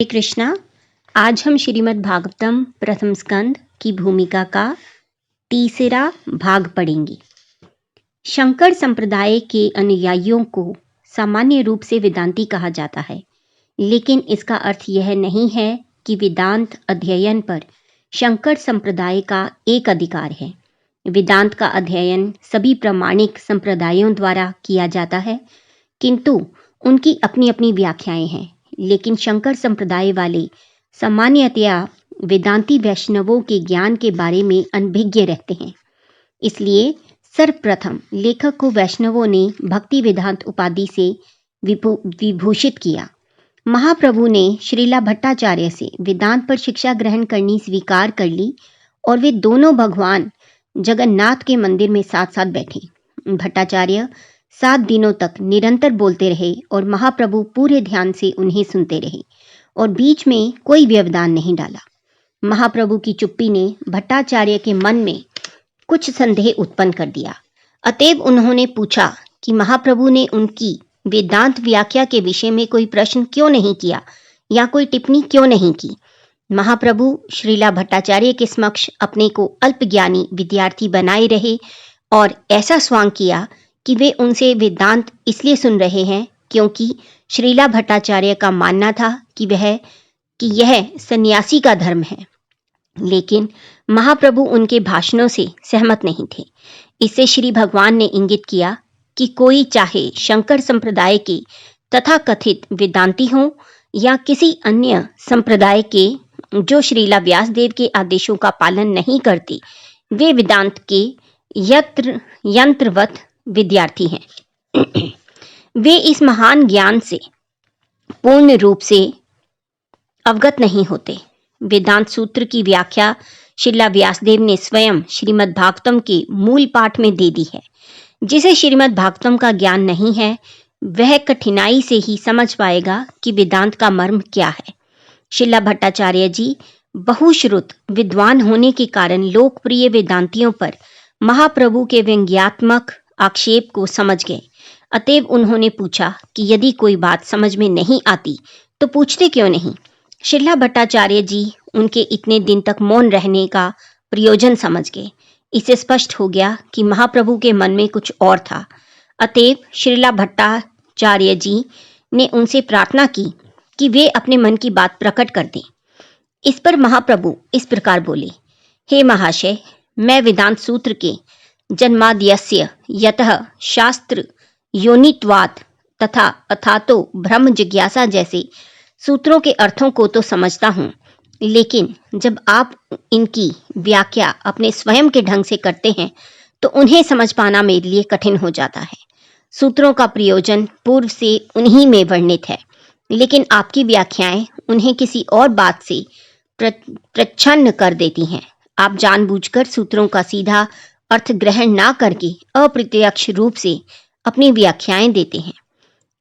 हरे कृष्णा। आज हम श्रीमद् भागवतम प्रथम स्कंद की भूमिका का तीसरा भाग पढ़ेंगे। शंकर संप्रदाय के अनुयायियों को सामान्य रूप से वेदांती कहा जाता है, लेकिन इसका अर्थ यह नहीं है कि वेदांत अध्ययन पर शंकर संप्रदाय का एक अधिकार है। वेदांत का अध्ययन सभी प्रामाणिक संप्रदायों द्वारा किया जाता है, किंतु उनकी अपनी अपनी व्याख्याएं हैं। लेकिन शंकर संप्रदाय वाले सामान्यतया वेदांती वैष्णवों के ज्ञान के बारे में अनभिज्ञ रहते हैं। इसलिए सर्वप्रथम लेखक को वैष्णवों ने भक्ति वेदांत उपाधि से विभूषित किया। महाप्रभु ने श्रीला भट्टाचार्य से वेदांत पर शिक्षा ग्रहण करनी स्वीकार कर ली और वे दोनों भगवान जगन्नाथ के मंदिर में साथ साथ बैठे। भट्टाचार्य 7 दिनों तक निरंतर बोलते रहे और महाप्रभु पूरे ध्यान से उन्हें सुनते रहे और बीच में कोई व्यवधान नहीं डाला। महाप्रभु की चुप्पी ने भट्टाचार्य के मन में कुछ संदेह उत्पन्न कर दिया। अतएव उन्होंने पूछा कि महाप्रभु ने उनकी वेदांत व्याख्या के विषय में कोई प्रश्न क्यों नहीं किया या कोई टिप्पणी क्यों नहीं की। महाप्रभु श्रीला भट्टाचार्य के समक्ष अपने को अल्पज्ञानी विद्यार्थी बनाए रहे और ऐसा स्वांग किया कि वे उनसे वेदांत इसलिए सुन रहे हैं क्योंकि श्रीला भट्टाचार्य का मानना था कि यह सन्यासी का धर्म है। लेकिन महाप्रभु उनके भाषणों से सहमत नहीं थे। इससे श्री भगवान ने इंगित किया कि कोई चाहे शंकर संप्रदाय के तथाकथित वेदांती हों या किसी अन्य संप्रदाय के जो श्रीला व्यासदेव के आदेशों का पालन नहीं करते, वे वेदांत के यंत्रवत विद्यार्थी हैं। वे इस महान ज्ञान से पूर्ण रूप से अवगत नहीं होते। वेदांत सूत्र की व्याख्या श्रीला व्यासदेव ने स्वयं श्रीमद् भागवतम के मूल पाठ में दे दी है। जिसे श्रीमद् भागवतम का ज्ञान नहीं है, वह कठिनाई से ही समझ पाएगा कि वेदांत का मर्म क्या है। श्रीला भट्टाचार्य जी बहुश्रुत विद्वान होने के कारण लोकप्रिय वेदांतियों पर महाप्रभु के व्यंग्यात्मक आक्षेप को समझ गए। अतएव उन्होंने पूछा कि यदि कोई बात समझ में नहीं आती तो पूछते क्यों नहीं। श्रीला भट्टाचार्य जी उनके इतने दिन तक मौन रहने का प्रयोजन समझ गए। इससे स्पष्ट हो गया कि महाप्रभु के मन में कुछ और था। अतएव श्रीला भट्टाचार्य जी ने उनसे प्रार्थना की कि वे अपने मन की बात प्रकट कर दें। इस पर महाप्रभु इस प्रकार बोले, हे महाशय, मैं वेदांत सूत्र के जन्माद्यस्य यतः शास्त्र योनित्वात् तथा अथातो ब्रह्म जिज्ञासा जैसे सूत्रों के अर्थों को तो समझता हूँ, लेकिन जब आप इनकी व्याख्या अपने स्वयं के ढंग से करते हैं तो उन्हें समझ पाना मेरे लिए कठिन हो जाता है। सूत्रों का प्रयोजन पूर्व से उन्हीं में वर्णित है, लेकिन आपकी व्याख्याएं उन्हें किसी और बात से प्रच्छन्न कर देती हैं। आप जानबूझकर सूत्रों का सीधा अर्थ ग्रहण ना करके अप्रत्यक्ष रूप से अपनी व्याख्याएं देते हैं।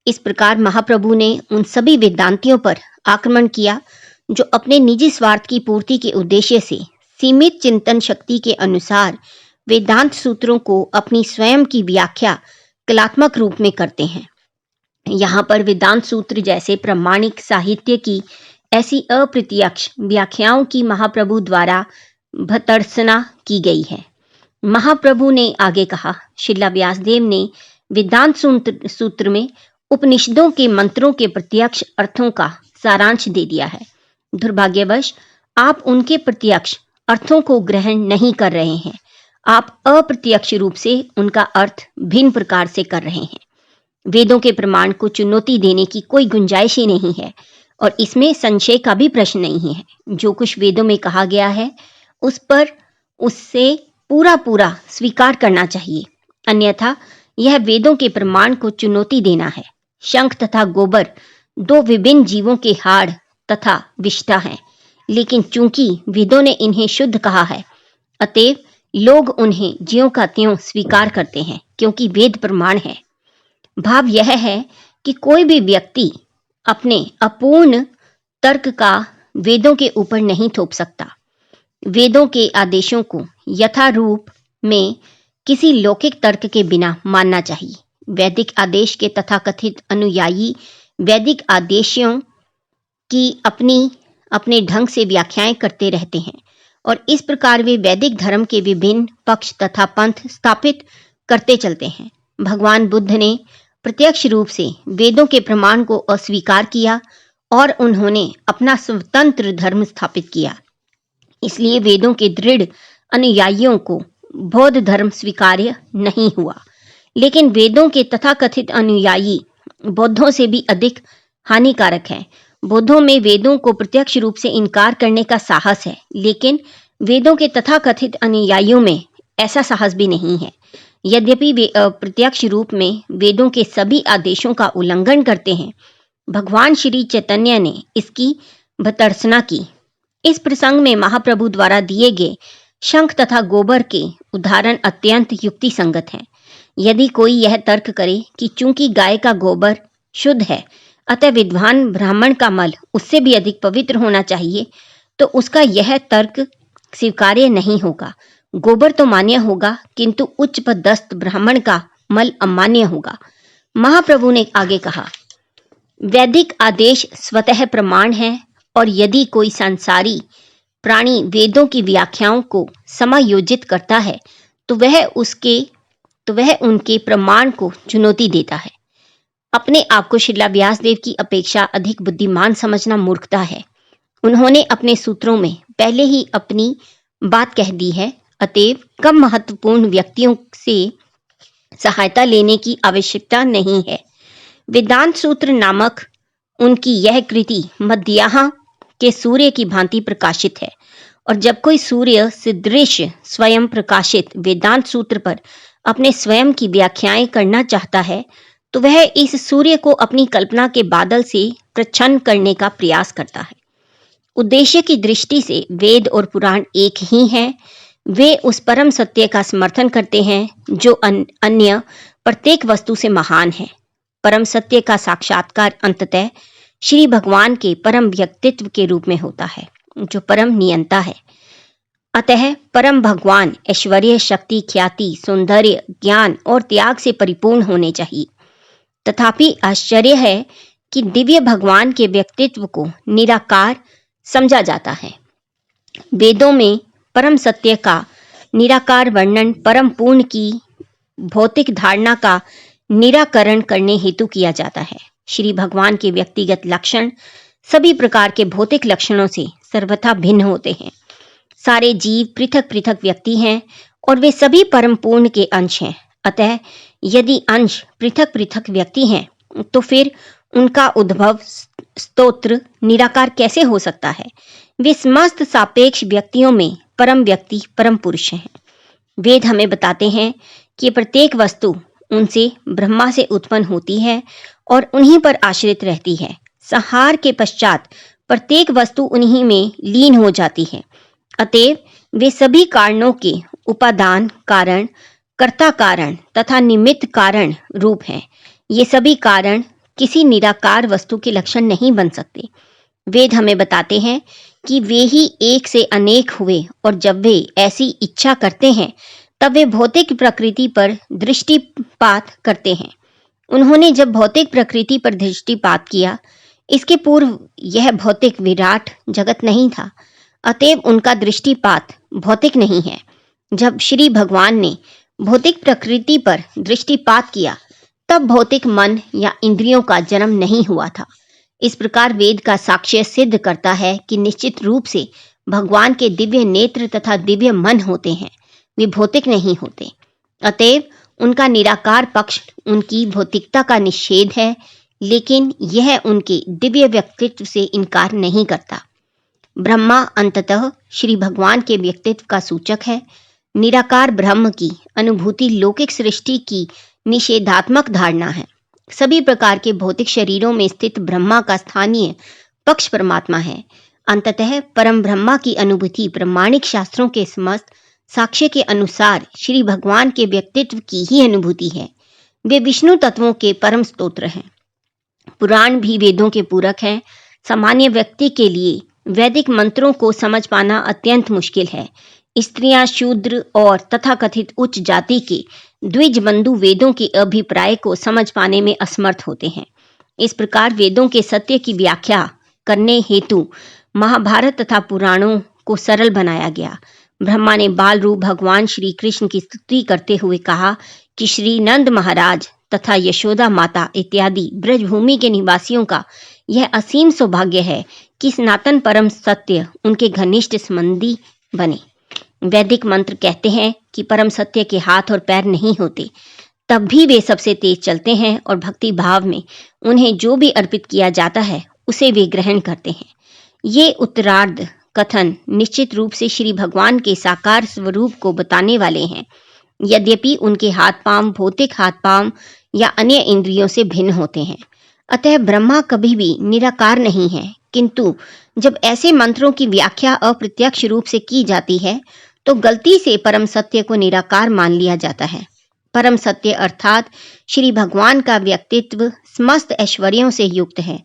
इस प्रकार महाप्रभु ने उन सभी वेदांतियों पर आक्रमण किया जो अपने निजी स्वार्थ की पूर्ति के उद्देश्य से सीमित चिंतन शक्ति के अनुसार वेदांत सूत्रों को अपनी स्वयं की व्याख्या कलात्मक रूप में करते हैं। यहाँ पर वेदांत सूत्र जैसे प्रामाणिक साहित्य की ऐसी अप्रत्यक्ष व्याख्याओं की महाप्रभु द्वारा भर्त्सना की गई है। महाप्रभु ने आगे कहा, श्रीला व्यासदेव ने वेदांत सूत्र में उपनिषदों के मंत्रों के प्रत्यक्ष अर्थों का सारांश दे दिया है। दुर्भाग्यवश आप उनके प्रत्यक्ष अर्थों को ग्रहण नहीं कर रहे हैं। आप अप्रत्यक्ष रूप से उनका अर्थ भिन्न प्रकार से कर रहे हैं। वेदों के प्रमाण को चुनौती देने की कोई गुंजाइश ही नहीं है और इसमें संशय का भी प्रश्न नहीं है। जो कुछ वेदों में कहा गया है उससे पूरा स्वीकार करना चाहिए, अन्यथा यह वेदों के प्रमाण को चुनौती देना है। शंख तथा गोबर 2 विभिन्न जीवों के हाड़ तथा विष्ठा हैं, लेकिन चूंकि वेदों ने इन्हें शुद्ध कहा है, अतएव लोग उन्हें ज्यों का त्यों स्वीकार करते हैं क्योंकि वेद प्रमाण है। भाव यह है कि कोई भी व्यक्ति अपने अपूर्ण तर्क का वेदों के ऊपर नहीं थोप सकता। वेदों के आदेशों को यथारूप में किसी लौकिक तर्क के बिना मानना चाहिए। वैदिक आदेश के तथाकथित अनुयायी वैदिक आदेशों की अपने ढंग से व्याख्याएं करते रहते हैं और इस प्रकार वे वैदिक धर्म के विभिन्न पक्ष तथा पंथ स्थापित करते चलते हैं। भगवान बुद्ध ने प्रत्यक्ष रूप से वेदों के प्रमाण को अस्वीकार किया और उन्होंने अपना स्वतंत्र धर्म स्थापित किया। इसलिए वेदों के दृढ़ अनुयायियों को बौद्ध धर्म स्वीकार्य नहीं हुआ। लेकिन वेदों के तथाकथित अनुयायी बौद्धों से भी अधिक हानिकारक हैं। बौद्धों में वेदों को प्रत्यक्ष रूप से इनकार करने का साहस है, लेकिन वेदों के तथाकथित अनुयायियों में ऐसा साहस भी नहीं है। यद्यपि वे अप्रत्यक्ष रूप में वेदों के सभी आदेशों का उल्लंघन करते हैं, भगवान श्री चैतन्य ने इसकी भर्त्सना की। इस प्रसंग में महाप्रभु द्वारा दिए गए शंख तथा गोबर के उदाहरण अत्यंत युक्ति संगत हैं। यदि कोई यह तर्क करे कि चूंकि गाय का गोबर शुद्ध है, अतः विद्वान ब्राह्मण का मल उससे भी अधिक पवित्र होना चाहिए, तो उसका यह तर्क स्वीकार्य नहीं होगा। गोबर तो मान्य होगा, किंतु उच्च पदस्थ ब्राह्मण का मल अमान्य होगा। महाप्रभु ने आगे कहा, वैदिक आदेश स्वतः प्रमाण है और यदि कोई संसारी प्राणी वेदों की व्याख्याओं को समायोजित करता है तो वह उनके प्रमाण को चुनौती देता है। अपने आप को श्रील व्यासदेव की अपेक्षा अधिक बुद्धिमान समझना मूर्खता है। उन्होंने अपने सूत्रों में पहले ही अपनी बात कह दी है, अतएव कम महत्वपूर्ण व्यक्तियों से सहायता लेने की आवश्यकता नहीं है। वेदांत सूत्र नामक उनकी यह कृति मध्याह्न के सूर्य की भांति प्रकाशित है, और जब कोई सूर्य सदृश स्वयं प्रकाशित वेदांत सूत्र पर अपने स्वयं की व्याख्याएं करना चाहता है, तो वह इस सूर्य को अपनी कल्पना के बादल से प्रच्छन्न करने का प्रयास करता है। उद्देश्य की दृष्टि से वेद और पुराण एक ही हैं। वे उस परम सत्य का समर्थन करते हैं जो अन्य प्रत्येक वस्तु से महान है। परम सत्य का साक्षात्कार अंततः श्री भगवान के परम व्यक्तित्व के रूप में होता है, जो परम नियंता है। अतः परम भगवान ऐश्वर्य, शक्ति, ख्याति, सौंदर्य, ज्ञान और त्याग से परिपूर्ण होने चाहिए। तथापि आश्चर्य है कि दिव्य भगवान के व्यक्तित्व को निराकार समझा जाता है। वेदों में परम सत्य का निराकार वर्णन परम पूर्ण की भौतिक धारणा का निराकरण करने हेतु किया जाता है। श्री भगवान के व्यक्तिगत लक्षण सभी प्रकार के भौतिक लक्षणों से सर्वथा भिन्न होते हैं। सारे जीव पृथक पृथक व्यक्ति हैं और वे सभी परम पूर्ण के अंश हैं। अतः यदि अंश पृथक पृथक व्यक्ति हैं, तो फिर उनका उद्भव स्तोत्र निराकार कैसे हो सकता है? वे समस्त सापेक्ष व्यक्तियों में परम व्यक्ति परम पुरुष हैं। वेद हमें बताते हैं कि प्रत्येक वस्तु उनसे ब्रह्मा से उत्पन्न होती है और उन्हीं पर आश्रित रहती है। संहार के पश्चात प्रत्येक वस्तु उन्हीं में लीन हो जाती है। अतएव वे सभी कारणों के उपादान कारण, कर्ता कारण तथा निमित्त कारण रूप हैं। ये सभी कारण किसी निराकार वस्तु के लक्षण नहीं बन सकते। वेद हमें बताते हैं कि वे ही एक से अनेक हुए और जब वे ऐसी इच्छा करते हैं तब वे भौतिक प्रकृति पर दृष्टिपात करते हैं। उन्होंने जब भौतिक प्रकृति पर दृष्टिपात किया, इसके पूर्व यह भौतिक विराट जगत नहीं था, अतएव उनका दृष्टिपात भौतिक नहीं है। जब श्री भगवान ने भौतिक प्रकृति पर दृष्टिपात किया, तब भौतिक मन या इंद्रियों का जन्म नहीं हुआ था। इस प्रकार वेद का साक्ष्य सिद्ध करता है कि निश्चित रूप से भगवान के दिव्य नेत्र तथा दिव्य मन होते हैं, वे भौतिक नहीं होते। अतएव उनका निराकार पक्ष उनकी भौतिकता का निषेध है, लेकिन यह उनके दिव्य व्यक्तित्व से इनकार नहीं करता। ब्रह्मा अंततः श्री भगवान के व्यक्तित्व का सूचक है। निराकार ब्रह्म की अनुभूति लौकिक सृष्टि की निषेधात्मक धारणा है। सभी प्रकार के भौतिक शरीरों में स्थित ब्रह्मा का स्थानीय पक्ष परमात्मा है। अंततः परम ब्रह्मा की अनुभूति प्रमाणिक शास्त्रों के समस्त साक्ष्य के अनुसार श्री भगवान के व्यक्तित्व की ही अनुभूति है। वे विष्णु तत्वों के परम स्तोत्र हैं। पुराण भी वेदों के पूरक हैं। सामान्य व्यक्ति के लिए वैदिक मंत्रों को समझ पाना अत्यंत मुश्किल है। स्त्रियां, शूद्र और तथाकथित उच्च जाति के द्विजबंधु वेदों के अभिप्राय को समझ पाने में असमर्थ होते हैं। इस प्रकार वेदों के सत्य की व्याख्या करने हेतु महाभारत तथा पुराणों को सरल बनाया गया। ब्रह्मा ने बाल रूप भगवान श्री कृष्ण की स्तुति करते हुए कहा कि श्री नंद महाराज तथा यशोदा माता इत्यादि ब्रजभूमि के निवासियों का यह असीम सौभाग्य है कि सनातन परम सत्य उनके घनिष्ठ संबंधी बने। वैदिक मंत्र कहते हैं कि परम सत्य के हाथ और पैर नहीं होते, तब भी वे सबसे तेज चलते हैं और भक्ति भाव में उन्हें जो भी अर्पित किया जाता है उसे वे ग्रहण करते हैं। ये उत्तरार्ध कथन निश्चित रूप से श्री भगवान के साकार स्वरूप को बताने वाले हैं, यद्यपि उनके हाथ पांव भौतिक हाथ पांव या अन्य इंद्रियों से भिन्न होते हैं। अतः ब्रह्मा कभी भी निराकार नहीं है, किंतु जब ऐसे मंत्रों की व्याख्या अप्रत्यक्ष रूप से की जाती है तो गलती से परम सत्य को निराकार मान लिया जाता है। परम सत्य अर्थात श्री भगवान का व्यक्तित्व समस्त ऐश्वर्यों से युक्त है,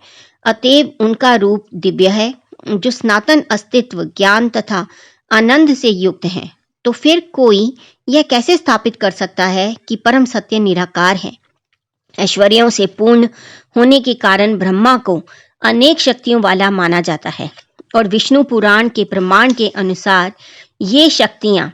अतएव उनका रूप दिव्य है जो सनातन अस्तित्व ज्ञान तथा आनंद से युक्त है। तो फिर कोई यह कैसे स्थापित कर सकता है कि परम सत्य निराकार है? ऐश्वर्यों से पूर्ण होने के कारण ब्रह्मा को अनेक शक्तियों वाला माना जाता है और विष्णु पुराण के प्रमाण के अनुसार ये शक्तियां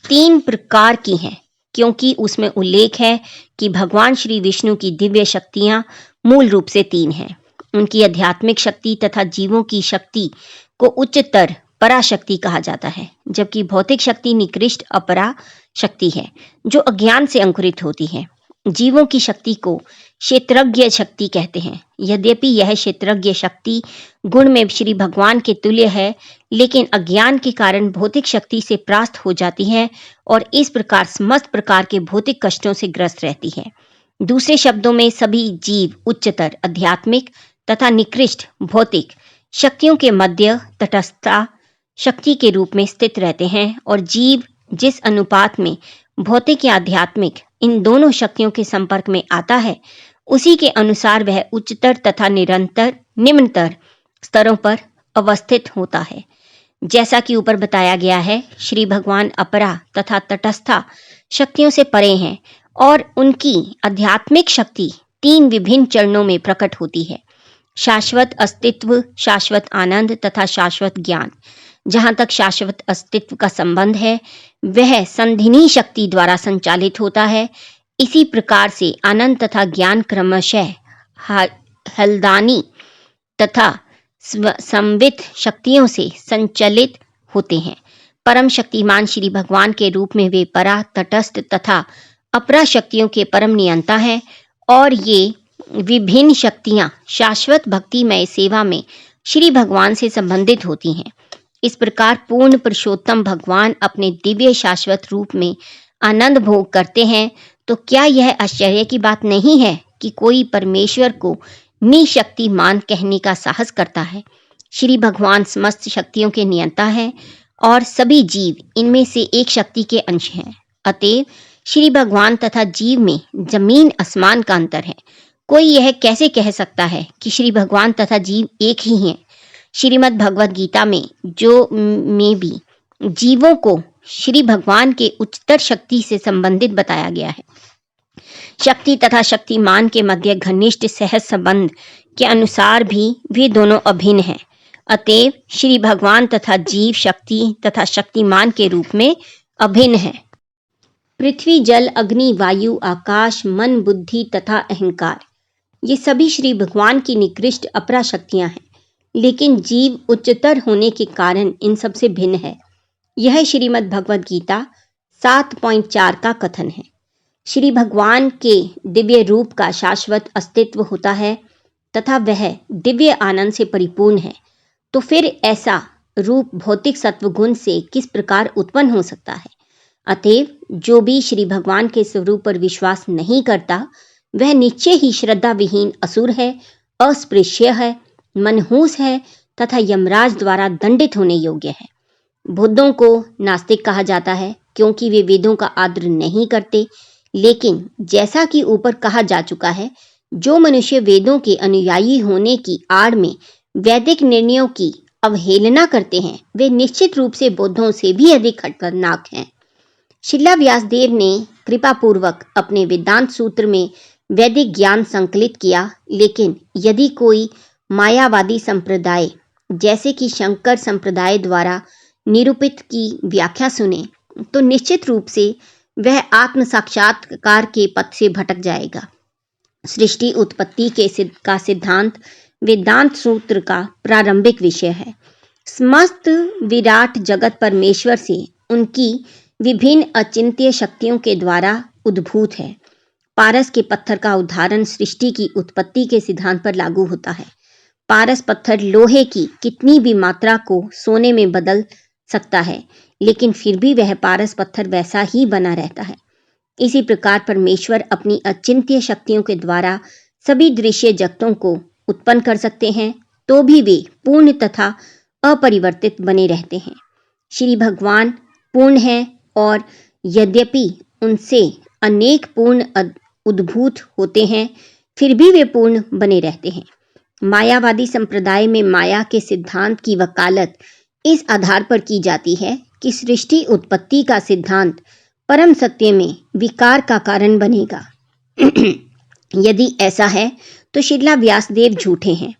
3 प्रकार की हैं, क्योंकि उसमें उल्लेख है कि भगवान श्री विष्णु की दिव्य शक्तियां मूल रूप से 3 हैं। उनकी आध्यात्मिक शक्ति तथा जीवों की शक्ति को उच्चतर पराशक्ति कहा जाता है, जबकि भौतिक शक्ति निकृष्ट अपरा शक्ति है जो अज्ञान से अंकुरित होती है। जीवों की शक्ति को क्षेत्रज्ञ शक्ति कहते हैं। यद्यपि यह क्षेत्रज्ञ शक्ति गुण में श्री भगवान के तुल्य है, लेकिन अज्ञान के कारण भौतिक शक्ति से परास्त हो जाती है और इस प्रकार समस्त प्रकार के भौतिक कष्टों से ग्रस्त रहती है। दूसरे शब्दों में सभी जीव उच्चतर आध्यात्मिक तथा निकृष्ट भौतिक शक्तियों के मध्य तटस्थता शक्ति के रूप में स्थित रहते हैं और जीव जिस अनुपात में भौतिक या आध्यात्मिक इन दोनों शक्तियों के संपर्क में आता है उसी के अनुसार वह उच्चतर तथा निरंतर निम्नतर स्तरों पर अवस्थित होता है। जैसा कि ऊपर बताया गया है, श्री भगवान अपरा तथा तटस्था शक्तियों से परे हैं और उनकी आध्यात्मिक शक्ति 3 विभिन्न चरणों में प्रकट होती है: शाश्वत अस्तित्व, शाश्वत आनंद तथा शाश्वत ज्ञान। जहाँ तक शाश्वत अस्तित्व का संबंध है वह संधिनी शक्ति द्वारा संचालित होता है। इसी प्रकार से आनंद तथा ज्ञान क्रमशः हल्दानी तथा संवित शक्तियों से संचालित होते हैं। परम शक्तिमान श्री भगवान के रूप में वे परा, तटस्थ तथा अपरा शक्तियों के परम नियंता हैं और ये विभिन्न शक्तियां शाश्वत भक्तिमय सेवा में श्री भगवान से संबंधित होती हैं। इस प्रकार पूर्ण पुरुषोत्तम भगवान अपने दिव्य शाश्वत रूप में आनंद भोग करते हैं। तो क्या यह आश्चर्य की बात नहीं है कि कोई परमेश्वर को निशक्तिमान कहने का साहस करता है? श्री भगवान समस्त शक्तियों के नियंता हैं और सभी जीव इनमें से एक शक्ति के अंश हैं। अतएव श्री भगवान तथा जीव में जमीन आसमान का अंतर है। कोई यह कैसे कह सकता है कि श्री भगवान तथा जीव एक ही हैं? श्रीमद् भगवद गीता में भी जीवों को श्री भगवान के उच्चतर शक्ति से संबंधित बताया गया है। शक्ति तथा शक्तिमान के मध्य घनिष्ठ सहज संबंध के अनुसार भी वे दोनों अभिन्न हैं। अतएव श्री भगवान तथा जीव शक्ति तथा शक्तिमान के रूप में अभिन्न है। पृथ्वी, जल, अग्नि, वायु, आकाश, मन, बुद्धि तथा अहंकार, ये सभी श्री भगवान की निकृष्ट अपरा शक्तियां हैं, लेकिन जीव उच्चतर होने के कारण इन सबसे भिन्न है। यह श्रीमद् भगवद गीता 7.4 का कथन है। श्री भगवान के दिव्य रूप का शाश्वत अस्तित्व होता है तथा वह दिव्य आनंद से परिपूर्ण है। तो फिर ऐसा रूप भौतिक सत्व गुण से किस प्रकार उत्पन्न हो सकता है? अतएव जो भी श्री भगवान के स्वरूप पर विश्वास नहीं करता वह निश्चय ही श्रद्धा विहीन असुर है, अस्पृश्य है, मनहूस है तथा यमराज द्वारा दंडित होने योग्य है। बुद्धों को नास्तिक कहा जाता है क्योंकि वे वेदों का आदर नहीं करते, लेकिन जैसा कि ऊपर कहा जा चुका है, जो मनुष्य वेदों के अनुयायी होने की आड़ में वैदिक निर्णयों की अवहेलना करते हैं वे निश्चित रूप से बुद्धों से भी अधिक खतरनाक हैं। शिला व्यासदेव ने कृपा पूर्वक अपने वेदांत सूत्र में वैदिक ज्ञान संकलित किया, लेकिन यदि कोई मायावादी संप्रदाय जैसे कि शंकर संप्रदाय द्वारा निरूपित की व्याख्या सुने तो निश्चित रूप से वह आत्म साक्षात्कार के पथ से भटक जाएगा। सृष्टि उत्पत्ति का सिद्धांत वेदांत सूत्र का प्रारंभिक विषय है। समस्त विराट जगत परमेश्वर से उनकी विभिन्न अचिंत्य शक्तियों के द्वारा उद्भूत है। पारस के पत्थर का उदाहरण सृष्टि की उत्पत्ति के सिद्धांत पर लागू होता है। पारस पत्थर लोहे की कितनी भी मात्रा को सोने में बदल सकता है, लेकिन फिर भी वह पारस पत्थर वैसा ही बना रहता है। इसी प्रकार परमेश्वर अपनी अचिंत्य शक्तियों के द्वारा सभी दृश्य जगतों को उत्पन्न कर सकते हैं, तो भी वे पूर्ण तथा अपरिवर्तित बने रहते हैं। श्री भगवान पूर्ण हैं और यद्यपि उनसे अनेक पूर्ण उद्भूत होते हैं, फिर भी वे पूर्ण बने रहते हैं। मायावादी संप्रदाय में माया के सिद्धांत की वकालत इस आधार पर की जाती है कि सृष्टि उत्पत्ति का सिद्धांत परम सत्य में विकार का कारण बनेगा। यदि ऐसा है तो श्रीला व्यासदेव झूठे हैं।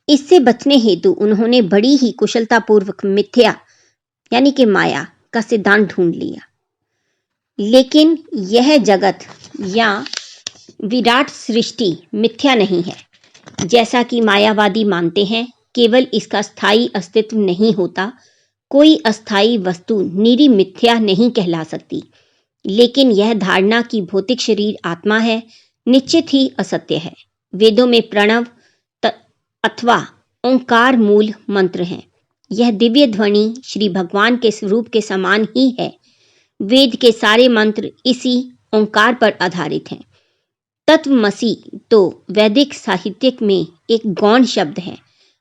इससे बचने हेतु उन्होंने बड़ी ही कुशलतापूर्वक मिथ्या यानी कि माया का सिद्धांत ढूंढ लिया। लेकिन यह जगत या विराट सृष्टि मिथ्या नहीं है जैसा कि मायावादी मानते हैं। केवल इसका स्थायी अस्तित्व नहीं होता। कोई अस्थायी वस्तु निरी मिथ्या नहीं कहला सकती, लेकिन यह धारणा कि भौतिक शरीर आत्मा है निश्चित ही असत्य है। वेदों में प्रणव अथवा ओंकार मूल मंत्र हैं। यह दिव्य ध्वनि श्री भगवान के स्वरूप के समान ही है। वेद के सारे मंत्र इसी ओंकार पर आधारित हैं। तत्वमसि तो वैदिक साहित्य में एक गौण शब्द है,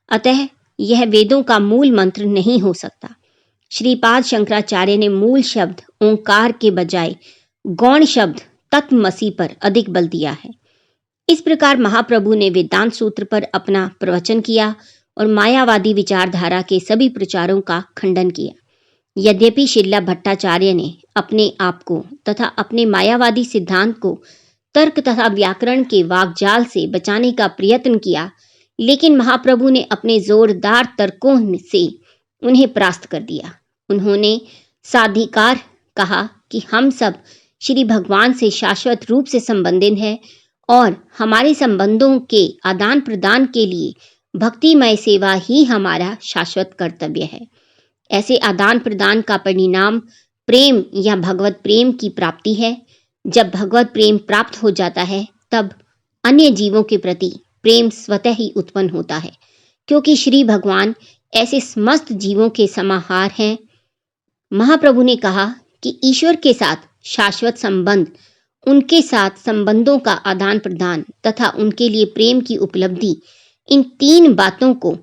अतः यह वेदों का मूल मंत्र नहीं हो सकता। श्रीपाद शंकराचार्य ने मूल शब्द ओंकार के बजाय गौण शब्द तत्वमसि पर अधिक बल दिया है। इस प्रकार महाप्रभु ने वेदांत सूत्र पर अपना प्रवचन किया और मायावादी विचारधारा के सभी प्रचारों का खंडन किया। यद्यपि श्रीला भट्टाचार्य ने अपने आप को तथा अपने मायावादी सिद्धांत को तर्क तथा व्याकरण के वाकजाल से बचाने का प्रयत्न किया, लेकिन महाप्रभु ने अपने जोरदार तर्कों से उन्हें परास्त कर दिया। उन्होंने साधिकार कहा कि हम सब श्री भगवान से शाश्वत रूप से संबंधित हैं और हमारे संबंधों के आदान प्रदान के लिए भक्तिमय सेवा ही हमारा शाश्वत कर्तव्य है। ऐसे आदान प्रदान का परिणाम प्रेम या भगवत प्रेम की प्राप्ति है। जब भगवत प्रेम प्राप्त हो जाता है तब अन्य जीवों के प्रति प्रेम स्वतः ही उत्पन्न होता है, क्योंकि श्री भगवान ऐसे समस्त जीवों के समाहार हैं। महाप्रभु ने कहा कि ईश्वर के साथ शाश्वत संबंध, उनके साथ संबंधों का आदान प्रदान तथा उनके लिए प्रेम की उपलब्धि, इन तीन बातों को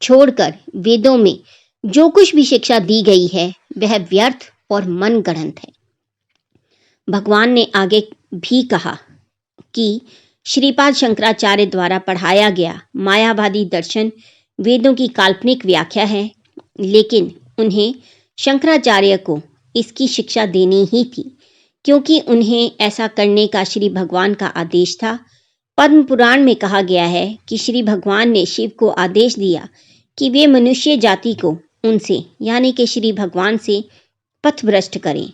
छोड़कर वेदों में जो कुछ भी शिक्षा दी गई है वह व्यर्थ और मन गढ़ंत है। भगवान ने आगे भी कहा कि श्रीपाद शंकराचार्य द्वारा पढ़ाया गया मायावादी दर्शन वेदों की काल्पनिक व्याख्या है, लेकिन उन्हें शंकराचार्य को इसकी शिक्षा देनी ही थी, क्योंकि उन्हें ऐसा करने का श्री भगवान का आदेश था। पद्म पुराण में कहा गया है कि श्री भगवान ने शिव को आदेश दिया कि वे मनुष्य जाति को उनसे यानी कि श्री भगवान से पथभ्रष्ट करें।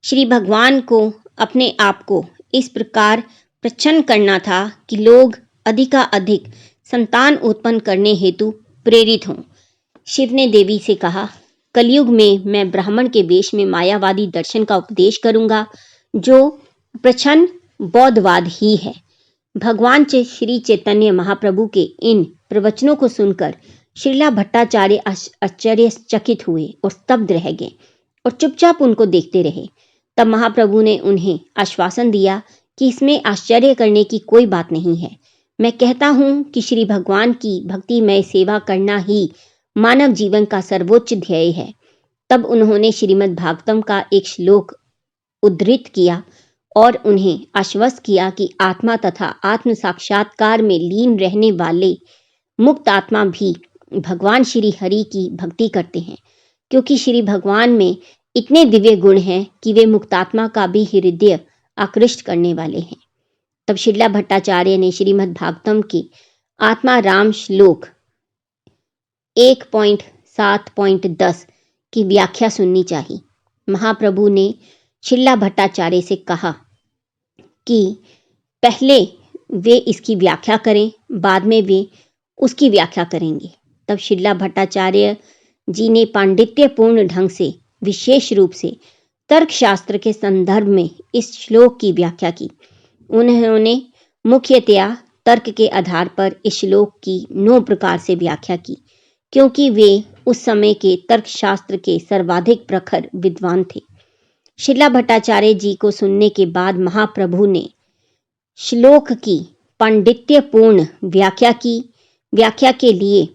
श्री भगवान को अपने आप को इस प्रकार प्रच्छन्न करना था कि लोग अधिकाधिक संतान उत्पन्न करने हेतु प्रेरित हों। शिव ने देवी से कहा, कलयुग में मैं ब्राह्मण के वेश में मायावादी दर्शन का उपदेश करूंगा, जो प्रच्छन्न बौद्धवाद ही है। भगवान श्री चैतन्य महाप्रभु के इन प्रवचनों को सुनकर श्रीला भट्टाचार्य आश्चर्यचकित हुए और स्तब्ध रह गए और चुपचाप उनको देखते रहे। तब महाप्रभु ने उन्हें आश्वासन दिया कि इसमें आश्चर्य करने की कोई बात नहीं है। मैं कहता हूँ कि श्री भगवान की भक्तिमय सेवा करना ही मानव जीवन का सर्वोच्च ध्येय है। तब उन्होंने श्रीमद् भागवतम का एक श्लोक उद्धृत किया और उन्हें आश्वस्त किया कि आत्मा तथा आत्म साक्षात्कार में लीन रहने वाले मुक्त आत्मा भी भगवान श्री हरि की भक्ति करते हैं, क्योंकि श्री भगवान में इतने दिव्य गुण हैं कि वे मुक्तात्मा का भी हृदय आकृष्ट करने वाले हैं। तब श्रीला भट्टाचार्य ने श्रीमद् भागवतम के आत्मा राम श्लोक 1.7.10 की व्याख्या सुननी चाहिए। महाप्रभु ने शिला भट्टाचार्य से कहा कि पहले वे इसकी व्याख्या करें, बाद में वे उसकी व्याख्या करेंगे। तब शिला भट्टाचार्य जी ने पांडित्यपूर्ण ढंग से, विशेष रूप से तर्कशास्त्र के संदर्भ में इस श्लोक की व्याख्या की। उन्होंने मुख्यतया तर्क के आधार पर इस श्लोक की 9 प्रकार से व्याख्या की, क्योंकि वे उस समय के तर्कशास्त्र के सर्वाधिक प्रखर विद्वान थे। शिला भट्टाचार्य जी को सुनने के बाद महाप्रभु ने श्लोक की पांडित्यपूर्ण व्याख्या की। व्याख्या के लिए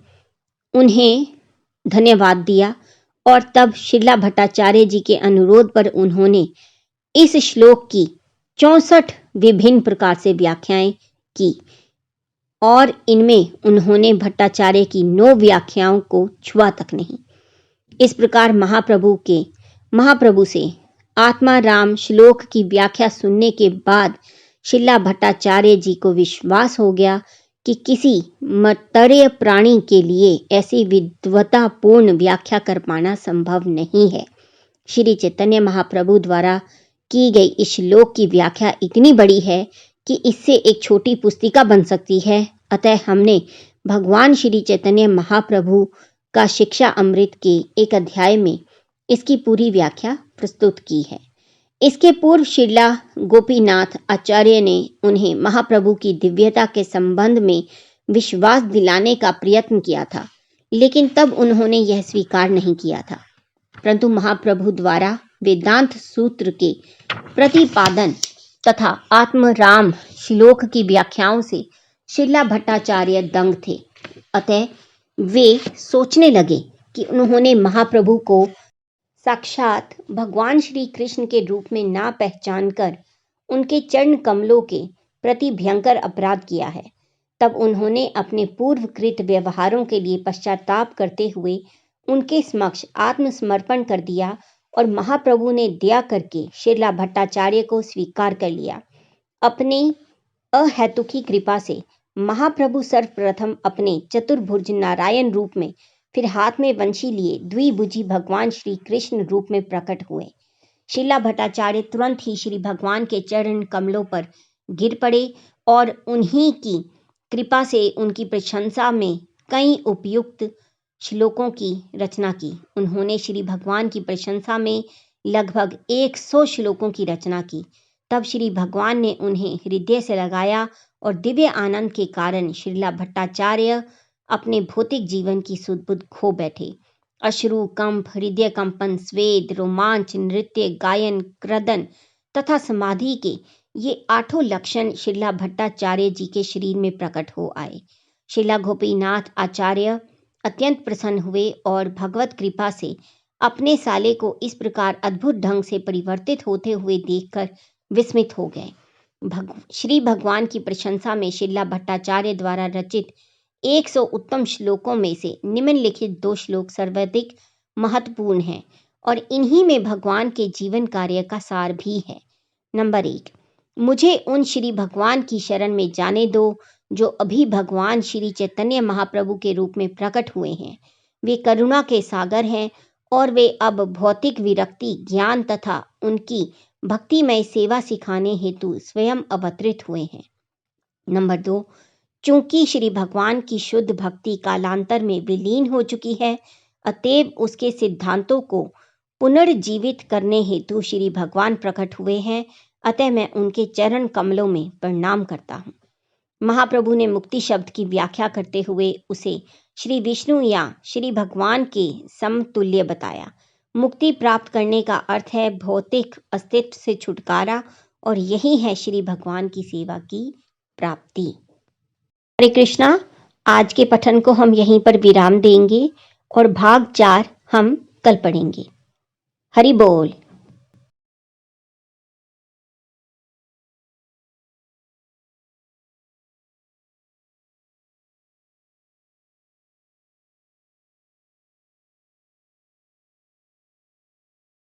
उन्हें धन्यवाद दिया और तब शिला भट्टाचार्य जी के अनुरोध पर उन्होंने इस श्लोक की 64 विभिन्न प्रकार से व्याख्याएं की और इनमें उन्होंने भट्टाचार्य की 9 व्याख्याओं को छुआ तक नहीं। इस प्रकार महाप्रभु से आत्मा राम श्लोक की व्याख्या सुनने के बाद शिला भट्टाचार्य जी को विश्वास हो गया कि किसी मतर्य प्राणी के लिए ऐसी विद्वतापूर्ण व्याख्या कर पाना संभव नहीं है। श्री चैतन्य महाप्रभु द्वारा की गई इस श्लोक की व्याख्या इतनी बड़ी है कि इससे एक छोटी पुस्तिका बन सकती है। अतः हमने भगवान श्री चैतन्य महाप्रभु का शिक्षा अमृत के एक अध्याय में इसकी पूरी व्याख्या प्रस्तुत की है। इसके पूर्व शिला गोपीनाथ आचार्य ने उन्हें महाप्रभु की दिव्यता के संबंध में विश्वास दिलाने का प्रयत्न किया था, लेकिन तब उन्होंने यह स्वीकार नहीं किया था। परंतु महाप्रभु द्वारा वेदांत सूत्र के प्रतिपादन तथा आत्मराम श्लोक की व्याख्याओं से शिला भट्टाचार्य दंग थे। अतः वे सोचने लगे कि उन्होंने महाप्रभु को साक्षात भगवान श्री कृष्ण के रूप में ना पहचान कर उनके चरण कमलों के प्रति भयंकर अपराध किया है। तब उन्होंने अपने पूर्वकृत व्यवहारों के लिए पश्चाताप करते हुए उनके समक्ष आत्मसमर्पण कर दिया और महाप्रभु ने दया करके शिला भट्टाचार्य को स्वीकार कर लिया। अपनी अहेतुकी कृपा से महाप्रभु सर्वप्रथम अपने चतुर्भुज नारायण रूप में, फिर हाथ में वंशी लिए द्विभुजी भगवान श्री कृष्ण रूप में प्रकट हुए। शिला भट्टाचार्य तुरंत ही श्री भगवान के चरण कमलों पर गिर पड़े और उन्हीं की कृपा से उनकी प्रशंसा में कई उपयुक्त श्लोकों की रचना की। उन्होंने श्री भगवान की प्रशंसा में लगभग 100 श्लोकों की रचना की। तब श्री भगवान ने उन्हें हृदय से लगाया और दिव्य आनंद के कारण शिला भट्टाचार्य अपने भौतिक जीवन की सुध-बुध खो बैठे। अश्रु, कंप, हृदय कंपन, स्वेद, रोमांच, नृत्य, गायन, क्रदन तथा समाधि के ये 8 लक्षण शिला भट्टाचार्य जी के शरीर में प्रकट हो आए। शिला गोपीनाथ आचार्य अत्यंत प्रसन्न हुए और भगवत कृपा से अपने साले को इस प्रकार अद्भुत ढंग से परिवर्तित होते हुए देखकर विस्मित हो गए। श्री भगवान की प्रशंसा में शिला भट्टाचार्य द्वारा रचित 100 उत्तम श्लोकों में से निम्नलिखित 2 श्लोक सर्वाधिक महत्वपूर्ण हैं और इन्हीं में भगवान के जीवन कार्य का सार भी है। नंबर 1, मुझे उन श्री भगवान की शरण में जाने दो जो अभी भगवान श्री चैतन्य महाप्रभु के रूप में प्रकट हुए हैं। वे करुणा के सागर हैं और वे अब भौतिक विरक्ति, ज्ञान तथा उनकी भक्तिमय सेवा सिखाने हेतु स्वयं अवतरित हुए हैं। नंबर 2, चूंकि श्री भगवान की शुद्ध भक्ति कालांतर में विलीन हो चुकी है, अतएव उसके सिद्धांतों को पुनर्जीवित करने हेतु श्री भगवान प्रकट हुए हैं। अतः मैं उनके चरण कमलों में प्रणाम करता हूँ। महाप्रभु ने मुक्ति शब्द की व्याख्या करते हुए उसे श्री विष्णु या श्री भगवान के समतुल्य बताया। मुक्ति प्राप्त करने का अर्थ है भौतिक अस्तित्व से छुटकारा और यही है श्री भगवान की सेवा की प्राप्ति। हरे कृष्णा। आज के पठन को हम यहीं पर विराम देंगे और भाग 4 हम कल पढ़ेंगे। हरि बोल।